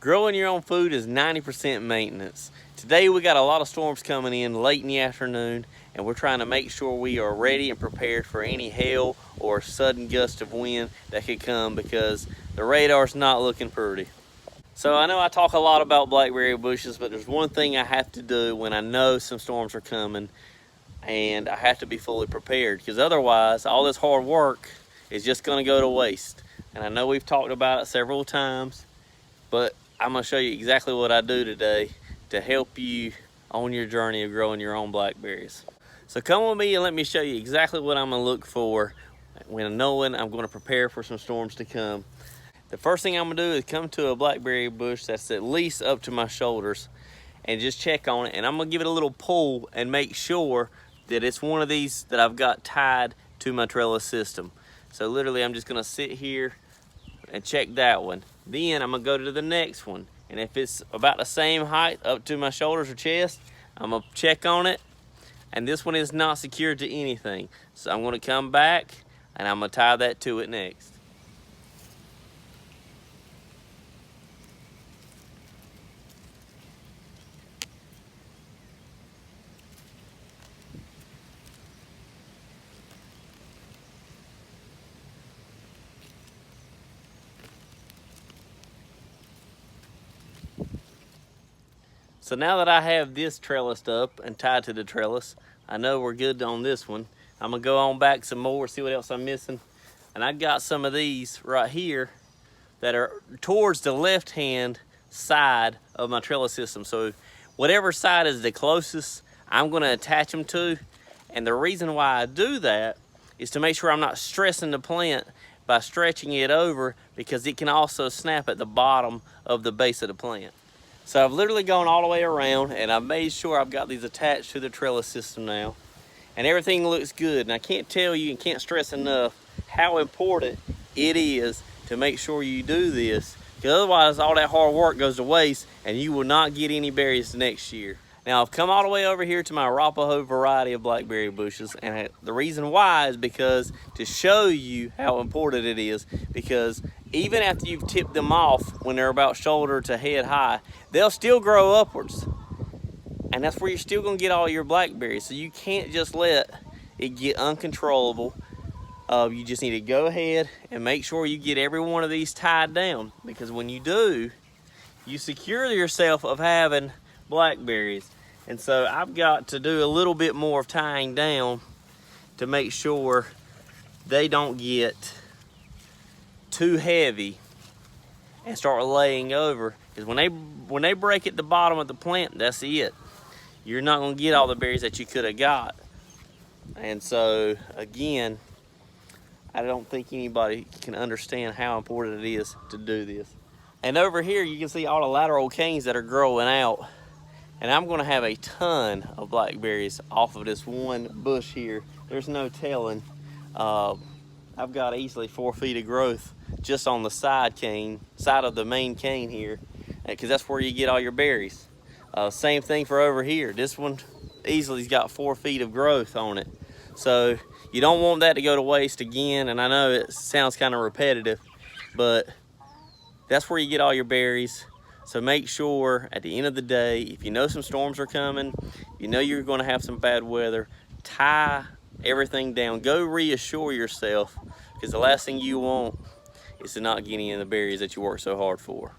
Growing your own food is 90% maintenance. Today we got a lot of storms coming in late in the afternoon, and we're trying to make sure we are ready and prepared for any hail or sudden gust of wind that could come, because the radar's not looking pretty. So I know I talk a lot about blackberry bushes, but there's one thing I have to do when I know some storms are coming, and I have to be fully prepared, because otherwise all this hard work is just going to go to waste. And I know we've talked about it several times, but I'm going to show you exactly what I do today to help you on your journey of growing your own blackberries. So come with me and let me show you exactly what I'm going to look for when knowing I'm going to prepare for some storms to come. The first thing I'm going to do is come to a blackberry bush that's at least up to my shoulders and just check on it, and I'm going to give it a little pull and make sure that it's one of these that I've got tied to my trellis system. So literally I'm just going to sit here and check that one. Then I'm gonna go to the next one, and if it's about the same height up to my shoulders or chest, I'm gonna check on it, and this one is not secured to anything. So I'm gonna come back and I'm gonna tie that to it next. So now that I have this trellised up and tied to the trellis, I know we're good on this one. I'm gonna go on back some more, see what else I'm missing. And I got some of these right here that are towards the left-hand side of my trellis system. So whatever side is the closest, I'm gonna attach them to. And the reason why I do that is to make sure I'm not stressing the plant by stretching it over, because it can also snap at the bottom of the base of the plant. So I've literally gone all the way around, and I've made sure I've got these attached to the trellis system now, and everything looks good. And I can't tell you and can't stress enough how important it is to make sure you do this, because otherwise all that hard work goes to waste and you will not get any berries next year. Now I've come all the way over here to my Arapaho variety of blackberry bushes, and the reason why is because to show you how important it is, because even after you've tipped them off when they're about shoulder to head high, they'll still grow upwards. And that's where you're still gonna get all your blackberries. So you can't just let it get uncontrollable. You just need to go ahead and make sure you get every one of these tied down, because when you do, you secure yourself of having blackberries. And so I've got to do a little bit more of tying down to make sure they don't get too heavy and start laying over, because when they break at the bottom of the plant, that's it. You're not going to get all the berries that you could have got. And so again, I don't think anybody can understand how important it is to do this. And over here you can see all the lateral canes that are growing out, and I'm going to have a ton of blackberries off of this one bush here. There's no telling. I've got easily 4 feet of growth just on the side of the main cane here, because that's where you get all your berries. Same thing for over here. This one easily's got 4 feet of growth on it. So you don't want that to go to waste again. And I know it sounds kind of repetitive, but that's where you get all your berries. So make sure at the end of the day, if you know some storms are coming, you know you're going to have some bad weather, tie everything down. Go reassure yourself, because the last thing you want is to not get any of the berries that you work so hard for.